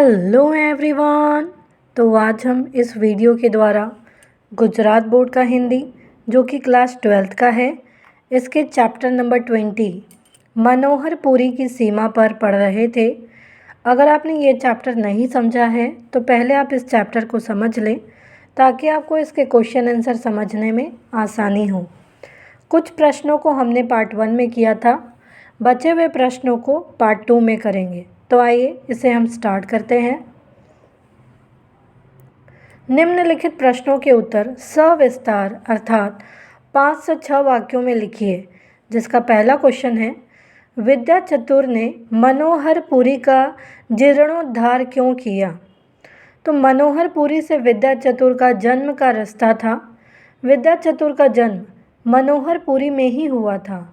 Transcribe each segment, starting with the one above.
Hello everyone. तो आज हम इस वीडियो के द्वारा गुजरात बोर्ड का हिंदी जो कि क्लास 12th का है, इसके चैप्टर नंबर 20 मनोहरपुरी की सीमा पर पढ़ रहे थे। अगर आपने ये चैप्टर नहीं समझा है तो पहले आप इस चैप्टर को समझ लें ताकि आपको इसके क्वेश्चन आंसर समझने में आसानी हो। कुछ प्रश्नों को हमने पार्ट 1 में किया था, बचे हुए प्रश्नों को पार्ट 2 में करेंगे। तो आइए इसे हम स्टार्ट करते हैं। निम्नलिखित प्रश्नों के उत्तर सविस्तार अर्थात 5 से 6 वाक्यों में लिखिए। जिसका पहला क्वेश्चन है, विद्या चतुर ने मनोहरपुरी का जीर्णोद्धार क्यों किया? तो मनोहरपुरी से विद्या चतुर का जन्म का रास्ता था। विद्या चतुर का जन्म मनोहरपुरी में ही हुआ था।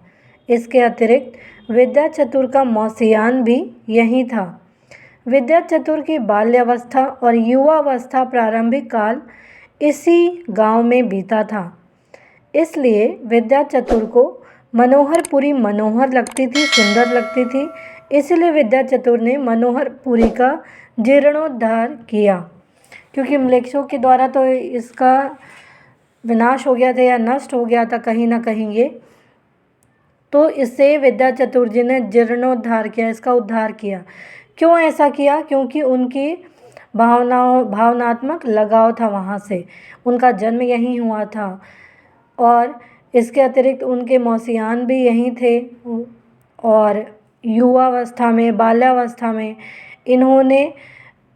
इसके अतिरिक्त विद्या चतुर का मौसियान भी यहीं था। विद्या चतुर की बाल्यावस्था और युवावस्था प्रारंभिक काल इसी गांव में बीता था। इसलिए विद्या चतुर को मनोहरपुरी मनोहर लगती थी, सुंदर लगती थी। इसलिए विद्या चतुर ने मनोहरपुरी का जीर्णोद्धार किया, क्योंकि म्लेच्छों के द्वारा तो इसका विनाश हो गया था या नष्ट हो गया था कहीं ना कहीं ये। तो इससे विद्या चतुर जी ने जीर्णोद्धार किया, इसका उद्धार किया। क्यों ऐसा किया? क्योंकि उनकी भावनात्मक लगाव था वहाँ से, उनका जन्म यहीं हुआ था और इसके अतिरिक्त उनके मौसियान भी यहीं थे और युवावस्था में, बाल्यावस्था में इन्होंने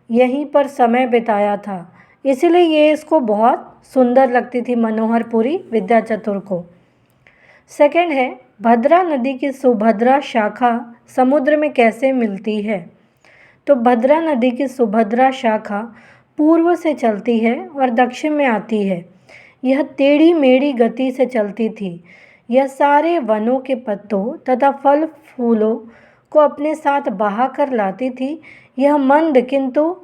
यहीं पर समय बिताया था। इसीलिए ये इसको बहुत सुंदर लगती थी मनोहरपुरी विद्या चतुर को। सेकंड है, भद्रा नदी की सुभद्रा शाखा समुद्र में कैसे मिलती है? तो भद्रा नदी की सुभद्रा शाखा पूर्व से चलती है और दक्षिण में आती है। यह टेढ़ी मेढ़ी गति से चलती थी। यह सारे वनों के पत्तों तथा फल फूलों को अपने साथ बहा कर लाती थी। यह मंद किंतु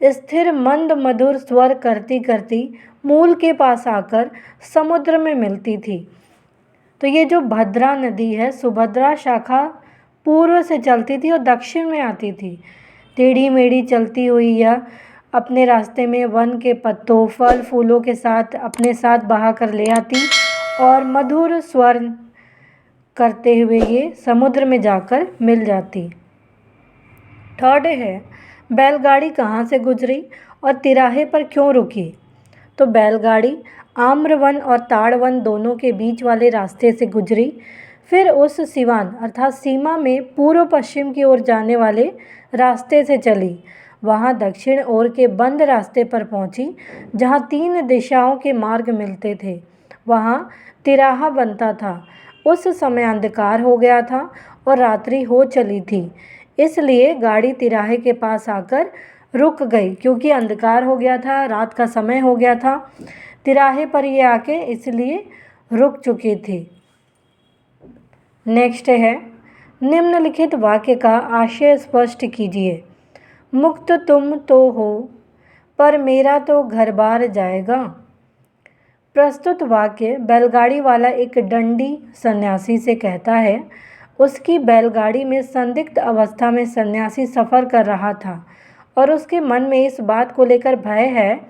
स्थिर मंद मधुर स्वर करती करती मूल के पास आकर समुद्र में मिलती थी। तो ये जो भद्रा नदी है, सुभद्रा शाखा पूर्व से चलती थी और दक्षिण में आती थी। टेढ़ी मेढ़ी चलती हुई यह अपने रास्ते में वन के पत्तों, फल फूलों के साथ अपने साथ बहा कर ले आती और मधुर स्वर करते हुए ये समुद्र में जाकर मिल जाती। थर्ड है, बैलगाड़ी कहाँ से गुजरी और तिराहे पर क्यों रुकी? तो बैलगाड़ी आम्रवन और ताड़वन दोनों के बीच वाले रास्ते से गुजरी, फिर उस सिवान अर्थात सीमा में पूर्व पश्चिम की ओर जाने वाले रास्ते से चली। वहाँ दक्षिण ओर के बंद रास्ते पर पहुँची, जहाँ 3 दिशाओं के मार्ग मिलते थे। वहाँ तिराहा बनता था। उस समय अंधकार हो गया था और रात्रि हो चली थी। इसलिए गाड़ी तिराहे के पास आकर रुक गई, क्योंकि अंधकार हो गया था, रात का समय हो गया था। तिराहे पर ये आके इसलिए रुक चुकी थी। नेक्स्ट है, निम्नलिखित वाक्य का आशय स्पष्ट कीजिए। मुक्त तुम तो हो पर मेरा तो घर बार जाएगा। प्रस्तुत वाक्य बैलगाड़ी वाला एक दंडी सन्यासी से कहता है। उसकी बैलगाड़ी में संदिग्ध अवस्था में सन्यासी सफ़र कर रहा था और उसके मन में इस बात को लेकर भय है।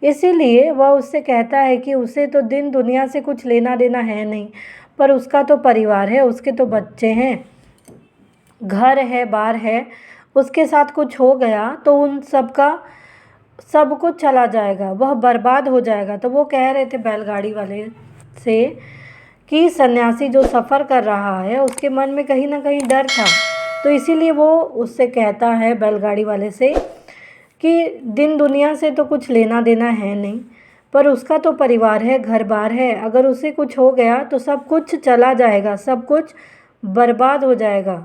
इसीलिए वह उससे कहता है कि उसे तो दिन दुनिया से कुछ लेना देना है नहीं, पर उसका तो परिवार है, उसके तो बच्चे हैं, घर है, बार है। उसके साथ कुछ हो गया तो उन सबका सब कुछ चला जाएगा, वह बर्बाद हो जाएगा। तो वो कह रहे थे बैलगाड़ी वाले से कि सन्यासी जो सफ़र कर रहा है उसके मन में कहीं ना कहीं डर था। तो इसीलिए वो उससे कहता है बैलगाड़ी वाले से कि दिन दुनिया से तो कुछ लेना देना है नहीं, पर उसका तो परिवार है, घर बार है। अगर उसे कुछ हो गया तो सब कुछ चला जाएगा, सब कुछ बर्बाद हो जाएगा।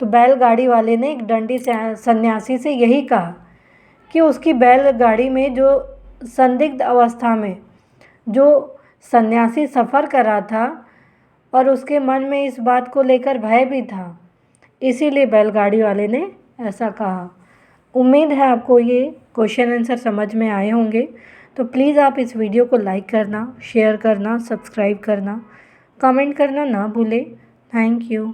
तो बैलगाड़ी वाले ने एक दंडी सन्यासी से यही कहा कि उसकी बैलगाड़ी में जो संदिग्ध अवस्था में जो सन्यासी सफ़र कर रहा था और उसके मन में इस बात को लेकर भय भी था, इसीलिए बैलगाड़ी वाले ने ऐसा कहा। उम्मीद है आपको ये क्वेश्चन आंसर समझ में आए होंगे। तो प्लीज़ आप इस वीडियो को लाइक करना, शेयर करना, सब्सक्राइब करना, कमेंट करना ना भूलें। Thank you.